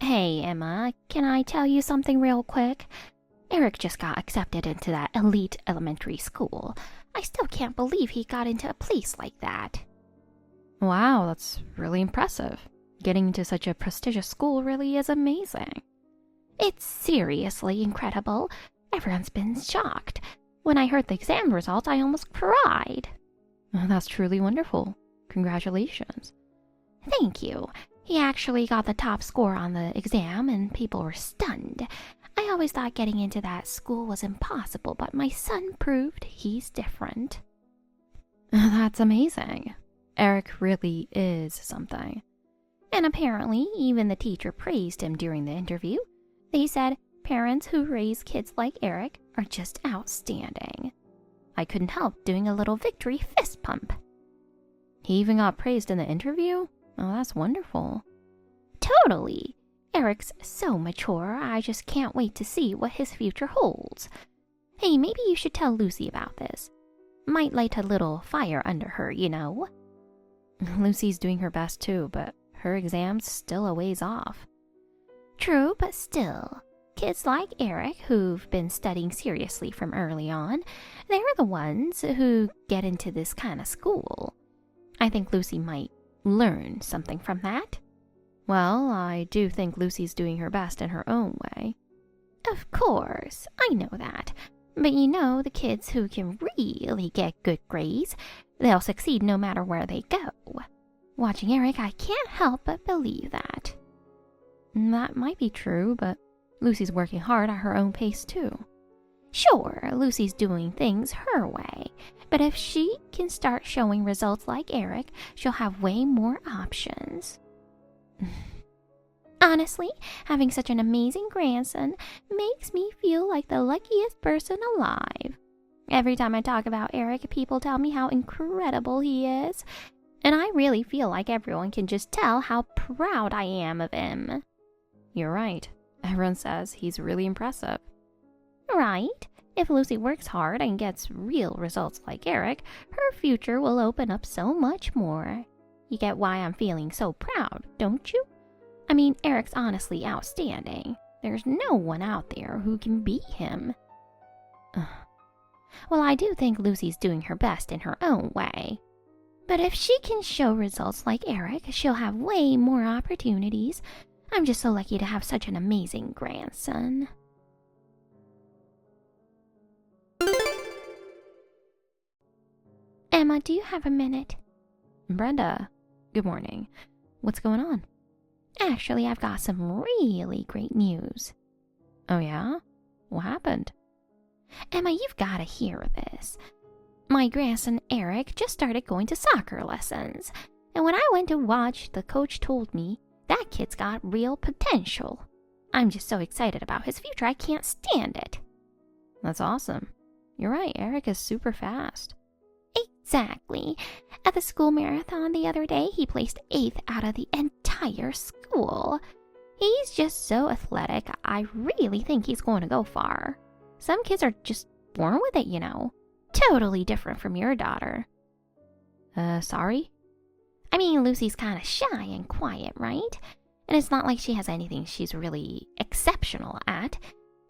Hey, Emma, can I tell you something real quick? Eric just got accepted into that elite elementary school. I still can't believe he got into a place like that. Wow, that's really impressive. Getting into such a prestigious school really is amazing. It's seriously incredible. Everyone's been shocked. When I heard the exam results, I almost cried. That's truly wonderful. Congratulations. Thank you. He actually got the top score on the exam, and people were stunned. I always thought getting into that school was impossible, but my son proved he's different. That's amazing. Eric really is something. And apparently, even the teacher praised him during the interview. They said parents who raise kids like Eric are just outstanding. I couldn't help doing a little victory fist pump. He even got praised in the interview? Oh, that's wonderful. Totally. Eric's so mature, I just can't wait to see what his future holds. Hey, maybe you should tell Lucy about this. Might light a little fire under her, you know. Lucy's doing her best too, but her exam's still a ways off. True, but still. Kids like Eric, who've been studying seriously from early on, they're the ones who get into this kind of school. I think Lucy might learn something from that. Well, I do think Lucy's doing her best in her own way. Of course, I know that. But you know, the kids who can really get good grades, they'll succeed no matter where they go. Watching Eric, I can't help but believe that. That might be true, but Lucy's working hard at her own pace too. Sure, Lucy's doing things her way, but if she can start showing results like Eric, she'll have way more options. Honestly, having such an amazing grandson makes me feel like the luckiest person alive. Every time I talk about Eric, people tell me how incredible he is, and I really feel like everyone can just tell how proud I am of him. You're right. Everyone says he's really impressive. Right? If Lucy works hard and gets real results like Eric, her future will open up so much more. You get why I'm feeling so proud, don't you? I mean, Eric's honestly outstanding. There's no one out there who can beat him. Well, I do think Lucy's doing her best in her own way. But if she can show results like Eric, she'll have way more opportunities. I'm just so lucky to have such an amazing grandson. Emma, do you have a minute? Brenda, good morning. What's going on? Actually, I've got some really great news. Oh yeah? What happened? Emma, you've got to hear this. My grandson Eric just started going to soccer lessons, and when I went to watch, the coach told me that kid's got real potential. I'm just so excited about his future, I can't stand it. That's awesome. You're right, Eric is super fast. Exactly. At the school marathon the other day, he placed 8th out of the entire school. He's just so athletic, I really think he's going to go far. Some kids are just born with it, you know. Totally different from your daughter. Sorry? I mean, Lucy's kind of shy and quiet, right? And it's not like she has anything she's really exceptional at.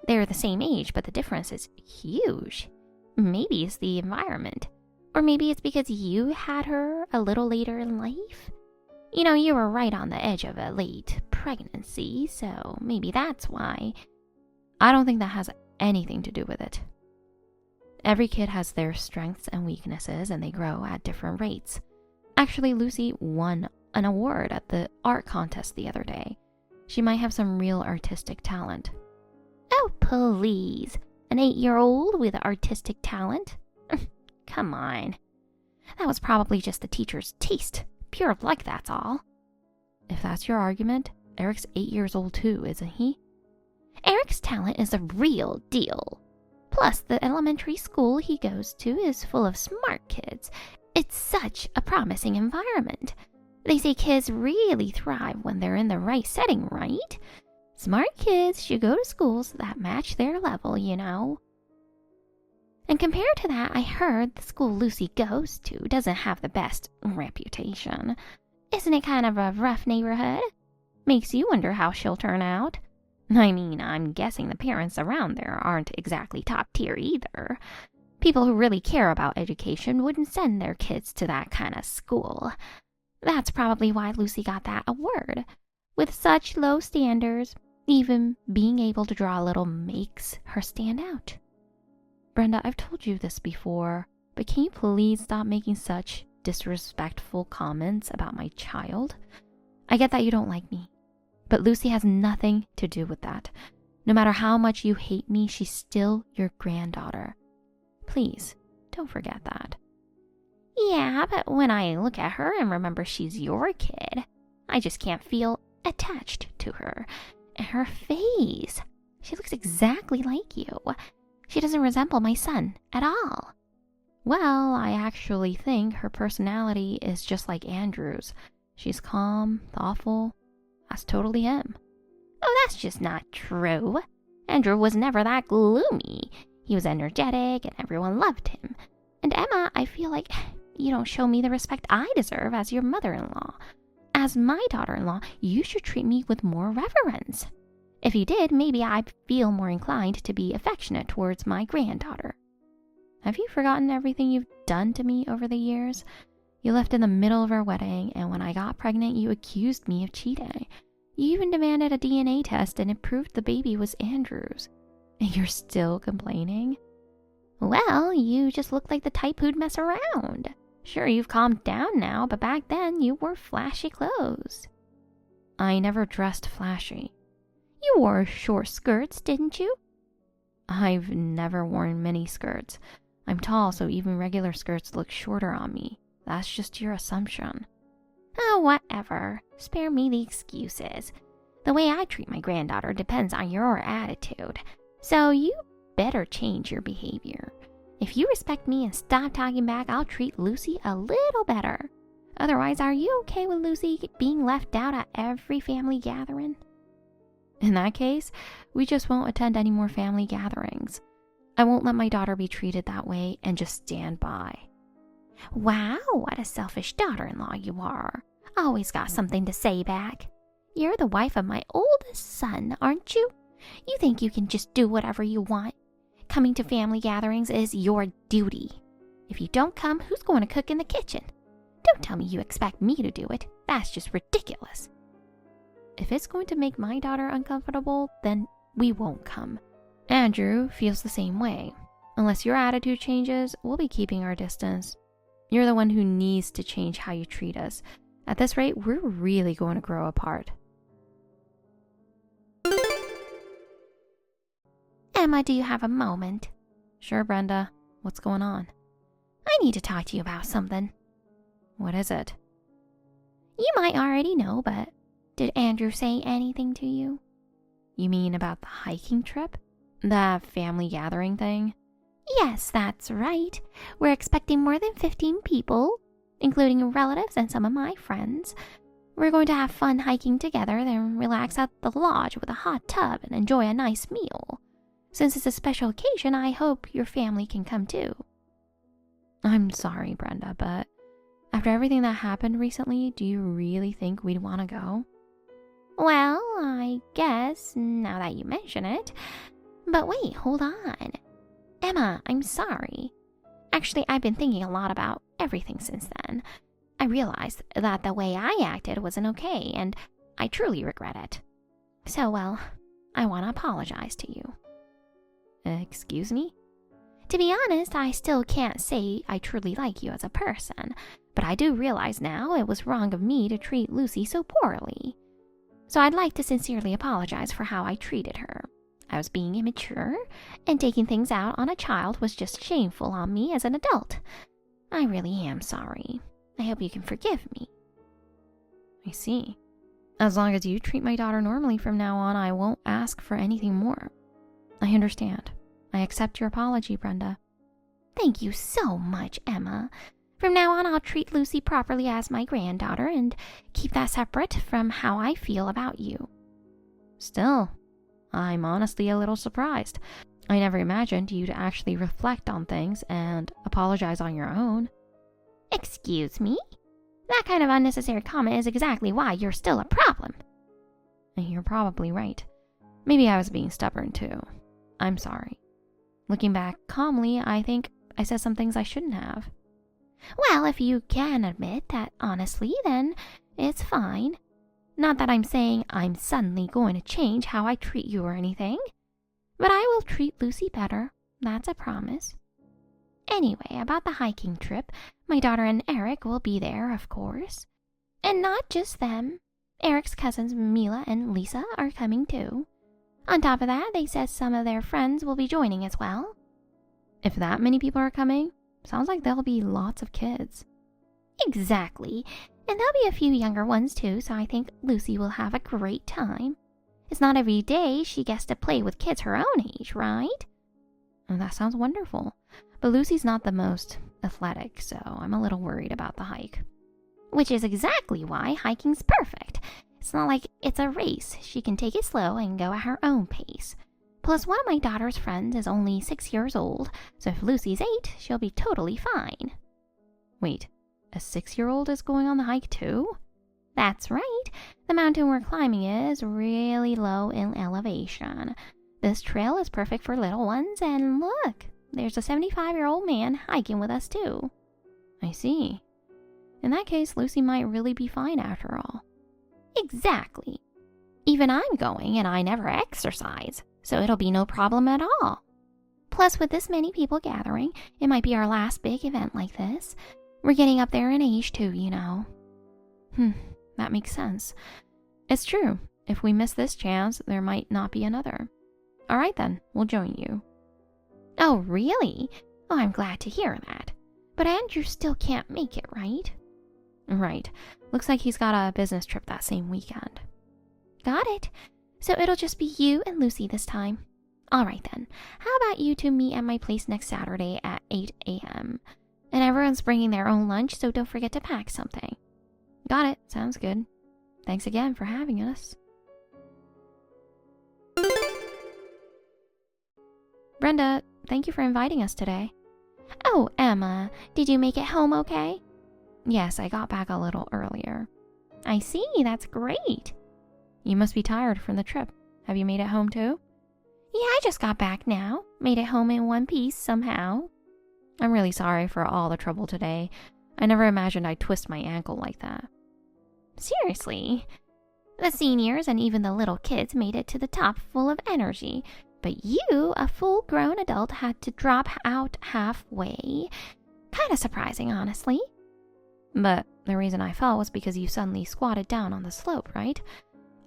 They're the same age, but the difference is huge. Maybe it's the environment. Or maybe it's because you had her a little later in life. You know, you were right on the edge of a late pregnancy, so maybe that's why. I don't think that has anything to do with it. Every kid has their strengths and weaknesses, and they grow at different rates. Actually, Lucy won an award at the art contest the other day. She might have some real artistic talent. Oh, please. An 8-year-old with artistic talent? Come on. That was probably just the teacher's taste. Pure luck, that's all. If that's your argument, Eric's 8 years old too, isn't he? Eric's talent is a real deal. Plus, the elementary school he goes to is full of smart kids. It's such a promising environment. They say kids really thrive when they're in the right setting, right? Smart kids should go to schools that match their level, you know. And compared to that, I heard the school Lucy goes to doesn't have the best reputation. Isn't it kind of a rough neighborhood? Makes you wonder how she'll turn out. I mean, I'm guessing the parents around there aren't exactly top tier either. People who really care about education wouldn't send their kids to that kind of school. That's probably why Lucy got that award. With such low standards, even being able to draw a little makes her stand out. Brenda, I've told you this before, but can you please stop making such disrespectful comments about my child? I get that you don't like me, but Lucy has nothing to do with that. No matter how much you hate me, she's still your granddaughter. Please, don't forget that. Yeah, but when I look at her and remember she's your kid, I just can't feel attached to her. And her face, she looks exactly like you. She doesn't resemble my son at all. Well, I actually think her personality is just like Andrew's. She's calm, thoughtful. That's totally him. Oh, that's just not true. Andrew was never that gloomy. He was energetic and everyone loved him. And Emma, I feel like you don't show me the respect I deserve as your mother-in-law. As my daughter-in-law, you should treat me with more reverence. If you did, maybe I'd feel more inclined to be affectionate towards my granddaughter. Have you forgotten everything you've done to me over the years? You left in the middle of our wedding, and when I got pregnant, you accused me of cheating. You even demanded a DNA test, and it proved the baby was Andrew's. And you're still complaining? Well, you just look like the type who'd mess around. Sure, you've calmed down now, but back then you wore flashy clothes. I never dressed flashy. You wore short skirts, didn't you? I've never worn mini skirts. I'm tall, so even regular skirts look shorter on me. That's just your assumption. Oh, whatever. Spare me the excuses. The way I treat my granddaughter depends on your attitude. So you better change your behavior. If you respect me and stop talking back, I'll treat Lucy a little better. Otherwise, are you okay with Lucy being left out at every family gathering? In that case, we just won't attend any more family gatherings. I won't let my daughter be treated that way and just stand by. Wow, what a selfish daughter-in-law you are. Always got something to say back. You're the wife of my oldest son, aren't you? You think you can just do whatever you want. Coming to family gatherings is your duty. If you don't come, who's going to cook in the kitchen? Don't tell me you expect me to do it. That's just ridiculous. If it's going to make my daughter uncomfortable, then we won't come. Andrew feels the same way. Unless your attitude changes, we'll be keeping our distance. You're the one who needs to change how you treat us. At this rate, we're really going to grow apart. Emma, do you have a moment? Sure, Brenda. What's going on? I need to talk to you about something. What is it? You might already know, but did Andrew say anything to you? You mean about the hiking trip? That family gathering thing? Yes, that's right. We're expecting more than 15 people, including relatives and some of my friends. We're going to have fun hiking together, then relax at the lodge with a hot tub and enjoy a nice meal. Since it's a special occasion, I hope your family can come too. I'm sorry, Brenda, but after everything that happened recently, do you really think we'd want to go? Well, I guess, now that you mention it. But wait, hold on. Emma, I'm sorry. Actually, I've been thinking a lot about everything since then. I realized that the way I acted wasn't okay, and I truly regret it. So, well, I want to apologize to you. Excuse me? To be honest, I still can't say I truly like you as a person, but I do realize now it was wrong of me to treat Lucy so poorly. So I'd like to sincerely apologize for how I treated her. I was being immature, and taking things out on a child was just shameful on me as an adult. I really am sorry. I hope you can forgive me. I see. As long as you treat my daughter normally from now on, I won't ask for anything more. I understand. I accept your apology, Brenda. Thank you so much, Emma. From now on, I'll treat Lucy properly as my granddaughter and keep that separate from how I feel about you. Still, I'm honestly a little surprised. I never imagined you to actually reflect on things and apologize on your own. Excuse me? That kind of unnecessary comment is exactly why you're still a problem. You're probably right. Maybe I was being stubborn too. I'm sorry. Looking back calmly, I think I said some things I shouldn't have. Well, if you can admit that honestly, then it's fine. Not that I'm saying I'm suddenly going to change how I treat you or anything. But I will treat Lucy better. That's a promise. Anyway, about the hiking trip, my daughter and Eric will be there, of course. And not just them. Eric's cousins Mila and Lisa are coming too. On top of that, they said some of their friends will be joining as well. If that many people are coming, sounds like there'll be lots of kids. Exactly. And there'll be a few younger ones too, so I think Lucy will have a great time. It's not every day she gets to play with kids her own age, right? Oh, that sounds wonderful. But Lucy's not the most athletic, so I'm a little worried about the hike. Which is exactly why hiking's perfect. It's not like it's a race. She can take it slow and go at her own pace. Plus, one of my daughter's friends is only 6 years old, so if Lucy's 8, she'll be totally fine. Wait, a 6-year-old is going on the hike too? That's right. The mountain we're climbing is really low in elevation. This trail is perfect for little ones, and look, there's a 75-year-old man hiking with us too. I see. In that case, Lucy might really be fine after all. Exactly. Even I'm going, and I never exercise, so it'll be no problem at all. Plus, with this many people gathering, it might be our last big event like this. We're getting up there in age too, you know. That makes sense. It's true. If we miss this chance, there might not be another. All right then, we'll join you. Oh, really? Oh, I'm glad to hear that. But Andrew still can't make it, right? Right. Looks like he's got a business trip that same weekend. Got it. So it'll just be you and Lucy this time. All right then. How about you two meet at my place next Saturday at 8 a.m.? And everyone's bringing their own lunch, so don't forget to pack something. Got it. Sounds good. Thanks again for having us. Brenda, thank you for inviting us today. Oh, Emma, did you make it home okay? Yes, I got back a little earlier. I see, that's great. You must be tired from the trip. Have you made it home too? Yeah, I just got back now. Made it home in one piece somehow. I'm really sorry for all the trouble today. I never imagined I'd twist my ankle like that. Seriously. The seniors and even the little kids made it to the top full of energy. But you, a full-grown adult, had to drop out halfway. Kinda surprising, honestly. But the reason I fell was because you suddenly squatted down on the slope, right?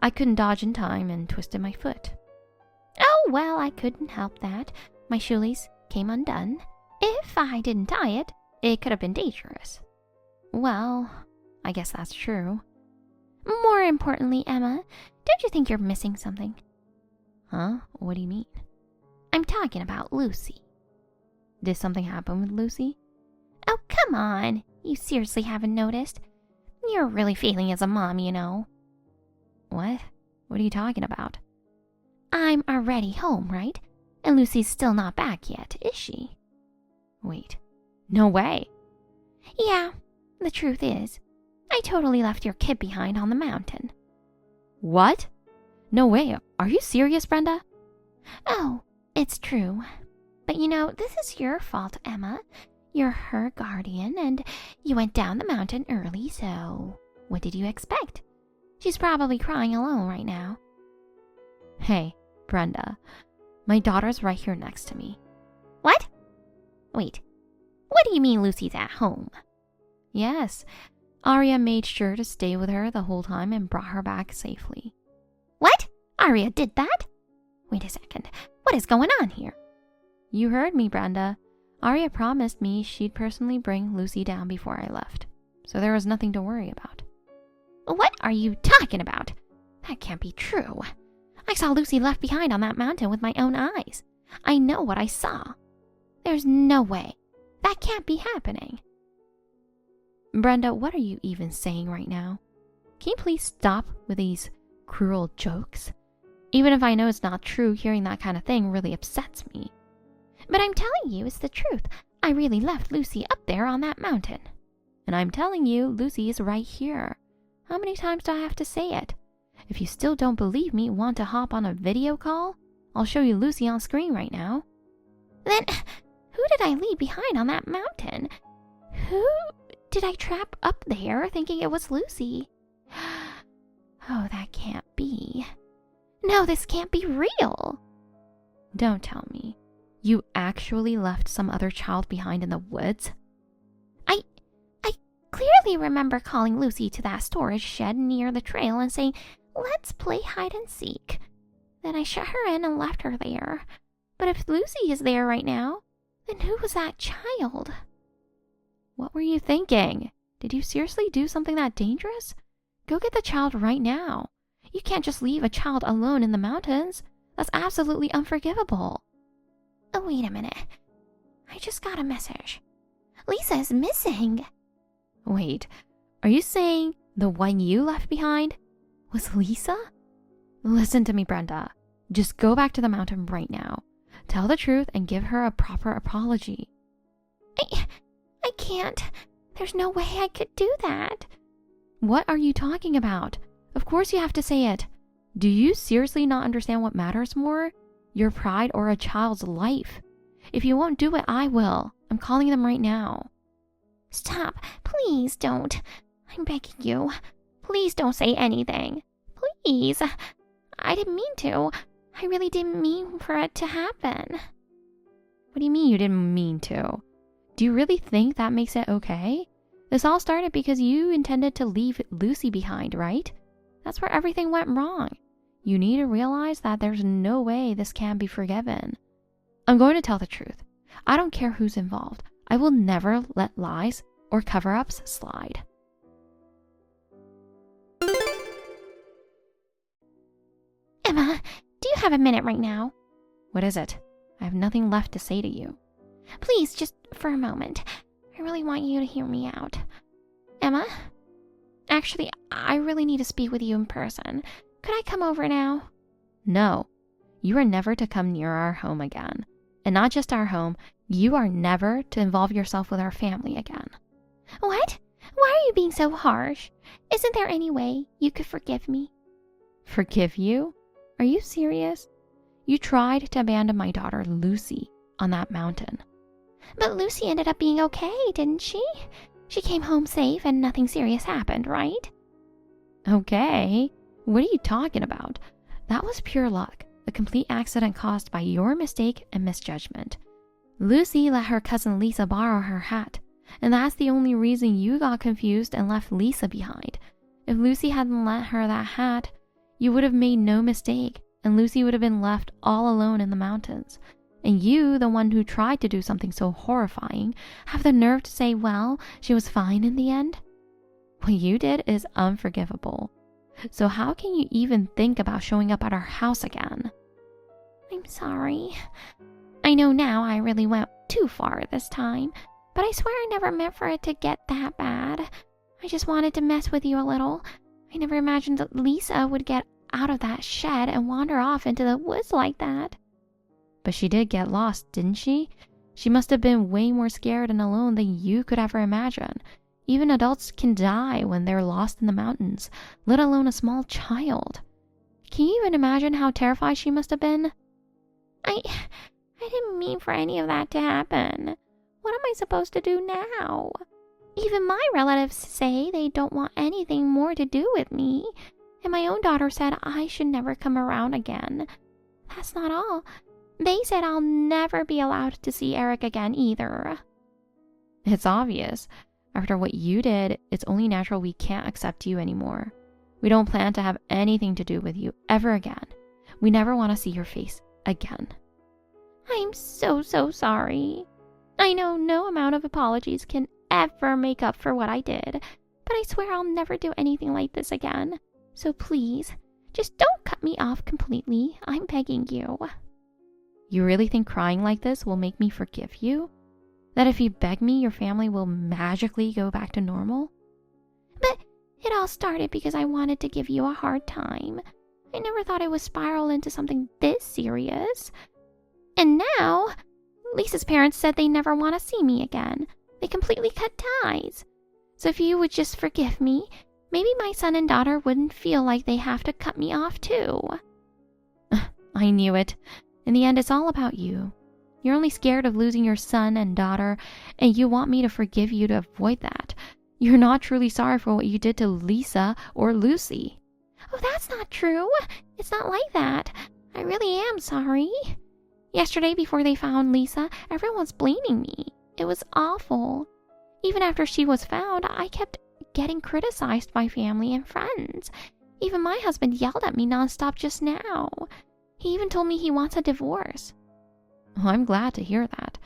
I couldn't dodge in time and twisted my foot. Oh, well, I couldn't help that. My shoelace came undone. If I didn't tie it, it could have been dangerous. Well, I guess that's true. More importantly, Emma, don't you think you're missing something? Huh? What do you mean? I'm talking about Lucy. Did something happen with Lucy? Oh, come on. You seriously haven't noticed? You're really failing as a mom, you know. What? What are you talking about? I'm already home, right? And Lucy's still not back yet, is she? Wait. No way. Yeah, the truth is, I totally left your kid behind on the mountain. What? No way. Are you serious, Brenda? Oh, it's true. But you know, this is your fault, Emma. You're her guardian, and you went down the mountain early, so what did you expect? She's probably crying alone right now. Hey, Brenda, my daughter's right here next to me. What? Wait, what do you mean Lucy's at home? Yes, Arya made sure to stay with her the whole time and brought her back safely. What? Arya did that? Wait a second, what is going on here? You heard me, Brenda. Arya promised me she'd personally bring Lucy down before I left, so there was nothing to worry about. What are you talking about? That can't be true. I saw Lucy left behind on that mountain with my own eyes. I know what I saw. There's no way. That can't be happening. Brenda, what are you even saying right now? Can you please stop with these cruel jokes? Even if I know it's not true, hearing that kind of thing really upsets me. But I'm telling you it's the truth. I really left Lucy up there on that mountain. And I'm telling you, Lucy is right here. How many times do I have to say it? If you still don't believe me, want to hop on a video call? I'll show you Lucy on screen right now. Then, who did I leave behind on that mountain? Who did I trap up there thinking it was Lucy? Oh, that can't be. No, this can't be real. Don't tell me. You actually left some other child behind in the woods? I clearly remember calling Lucy to that storage shed near the trail and saying, "Let's play hide and seek." Then I shut her in and left her there. But if Lucy is there right now, then who was that child? What were you thinking? Did you seriously do something that dangerous? Go get the child right now. You can't just leave a child alone in the mountains. That's absolutely unforgivable. Oh, wait a minute. I just got a message. Lisa is missing. Wait, are you saying the one you left behind was Lisa? Listen to me, Brenda. Just go back to the mountain right now. Tell the truth and give her a proper apology. I can't. There's no way I could do that. What are you talking about? Of course you have to say it. Do you seriously not understand what matters more? Your pride or a child's life? If you won't do it, I will. I'm calling them right now. Stop. Please don't. I'm begging you. Please don't say anything. Please. I didn't mean to. I really didn't mean for it to happen. What do you mean you didn't mean to? Do you really think that makes it okay? This all started because you intended to leave Lucy behind, right? That's where everything went wrong. You need to realize that there's no way this can be forgiven. I'm going to tell the truth. I don't care who's involved. I will never let lies or cover-ups slide. Emma, do you have a minute right now? What is it? I have nothing left to say to you. Please, just for a moment. I really want you to hear me out. Emma? Actually, I really need to speak with you in person. Could I come over now? No. You are never to come near our home again. And not just our home, you are never to involve yourself with our family again. What? Why are you being so harsh? Isn't there any way you could forgive me? Forgive you? Are you serious? You tried to abandon my daughter Lucy on that mountain. But Lucy ended up being okay, didn't she? She came home safe and nothing serious happened, right? Okay. What are you talking about? That was pure luck, a complete accident caused by your mistake and misjudgment. Lucy let her cousin Lisa borrow her hat, and that's the only reason you got confused and left Lisa behind. If Lucy hadn't lent her that hat, you would have made no mistake, and Lucy would have been left all alone in the mountains. And you, the one who tried to do something so horrifying, have the nerve to say, well, she was fine in the end? What you did is unforgivable. So how can you even think about showing up at our house again? I'm sorry. I know now I really went too far this time, but I swear I never meant for it to get that bad. I just wanted to mess with you a little. I never imagined that Lisa would get out of that shed and wander off into the woods like that. But she did get lost, didn't she? She must have been way more scared and alone than you could ever imagine. Even adults can die when they're lost in the mountains, let alone a small child. Can you even imagine how terrified she must have been? I didn't mean for any of that to happen. What am I supposed to do now? Even my relatives say they don't want anything more to do with me. And my own daughter said I should never come around again. That's not all. They said I'll never be allowed to see Eric again either. It's obvious. After what you did, it's only natural we can't accept you anymore. We don't plan to have anything to do with you ever again. We never want to see your face again. I'm so sorry. I know no amount of apologies can ever make up for what I did, but I swear I'll never do anything like this again. So please, just don't cut me off completely. I'm begging you. You really think crying like this will make me forgive you? That if you beg me, your family will magically go back to normal? But it all started because I wanted to give you a hard time. I never thought it would spiral into something this serious. And now, Lisa's parents said they never want to see me again. They completely cut ties. So if you would just forgive me, Maybe my son and daughter wouldn't feel like they have to cut me off too. I knew it. In the end, it's all about you. You're only scared of losing your son and daughter, and you want me to forgive you to avoid that. You're not truly sorry for what you did to Lisa or Lucy. Oh, that's not true. It's not like that. I really am sorry. Yesterday, before they found Lisa, everyone was blaming me. It was awful. Even after she was found, I kept getting criticized by family and friends. Even my husband yelled at me nonstop just now. He even told me he wants a divorce. Well, I'm glad to hear that.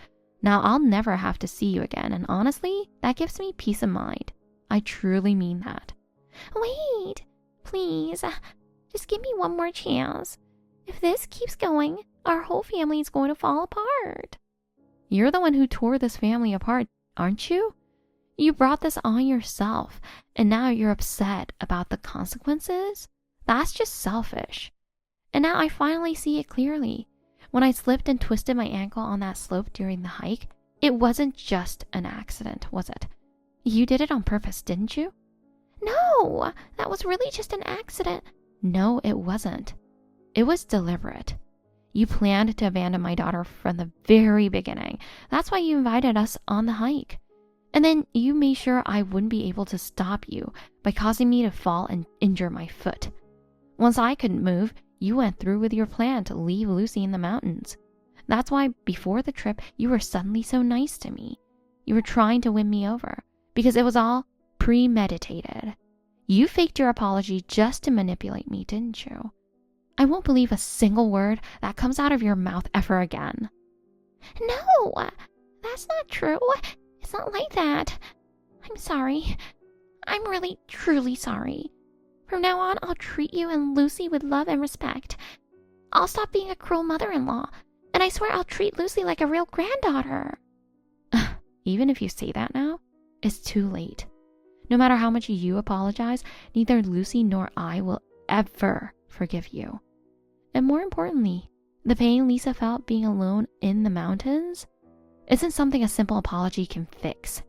Now I'll never have to see you again, and honestly, that gives me peace of mind. I truly mean that. Wait, please. Just give me one more chance. If this keeps going, our whole family is going to fall apart. You're the one who tore this family apart, aren't you? You brought this on yourself, and now you're upset about the consequences? That's just selfish. And now I finally see it clearly. When I slipped and twisted my ankle on that slope during the hike, it wasn't just an accident, was it? You did it on purpose, didn't you? No, that was really just an accident. No, it wasn't. It was deliberate. You planned to abandon my daughter from the very beginning. That's why you invited us on the hike. And then you made sure I wouldn't be able to stop you by causing me to fall and injure my foot. Once I couldn't move, you went through with your plan to leave Lucy in the mountains. That's why before the trip, you were suddenly so nice to me. You were trying to win me over because it was all premeditated. You faked your apology just to manipulate me, didn't you? I won't believe a single word that comes out of your mouth ever again. No, that's not true. It's not like that. I'm sorry. I'm really, truly sorry. From now on, I'll treat you and Lucy with love and respect. I'll stop being a cruel mother-in-law, and I swear I'll treat Lucy like a real granddaughter. Even if you say that now, it's too late. No matter how much you apologize, neither Lucy nor I will ever forgive you. And more importantly, the pain Lisa felt being alone in the mountains isn't something a simple apology can fix.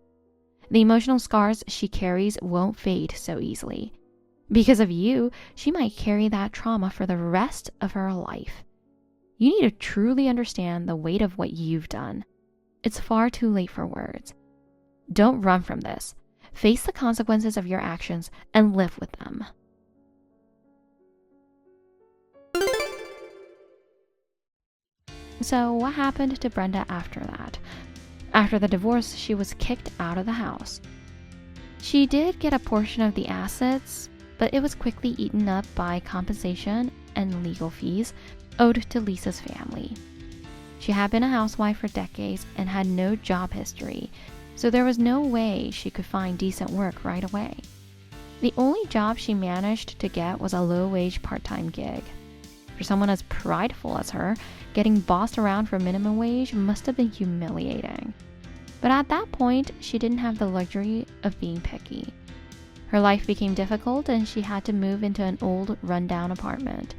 The emotional scars she carries won't fade so easily. Because of you, she might carry that trauma for the rest of her life. You need to truly understand the weight of what you've done. It's far too late for words. Don't run from this. Face the consequences of your actions and live with them. So what happened to Brenda after that? After the divorce, she was kicked out of the house. She did get a portion of the assets, but it was quickly eaten up by compensation and legal fees owed to Lisa's family. She had been a housewife for decades and had no job history, so there was no way she could find decent work right away. The only job she managed to get was a low-wage part-time gig. For someone as prideful as her, getting bossed around for minimum wage must have been humiliating. But at that point, she didn't have the luxury of being picky. Her life became difficult and she had to move into an old, rundown apartment.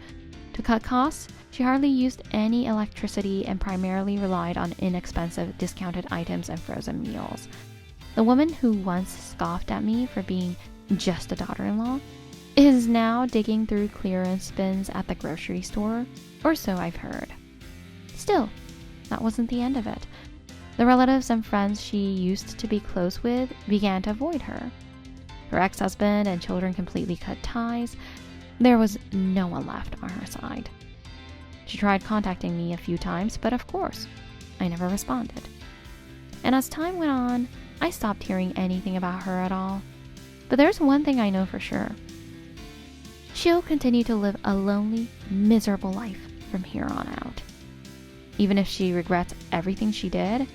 To cut costs, she hardly used any electricity and primarily relied on inexpensive, discounted items and frozen meals. The woman who once scoffed at me for being just a daughter-in-law is now digging through clearance bins at the grocery store, or so I've heard. Still, that wasn't the end of it. The relatives and friends she used to be close with began to avoid her. Her ex-husband and children completely cut ties. There was no one left on her side. She tried contacting me a few times, but of course, I never responded. And as time went on, I stopped hearing anything about her at all. But there's one thing I know for sure. She'll continue to live a lonely, miserable life from here on out. Even if she regrets everything she did,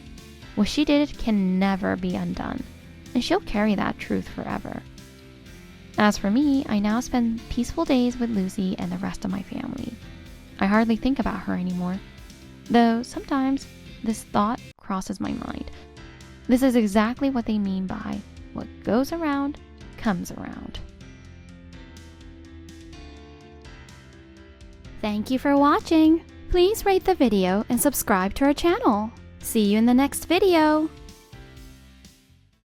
what she did can never be undone, and she'll carry that truth forever. As for me, I now spend peaceful days with Lucy and the rest of my family. I hardly think about her anymore, though sometimes this thought crosses my mind. This is exactly what they mean by what goes around comes around. Thank you for watching. Please rate the video and subscribe to our channel. See you in the next video.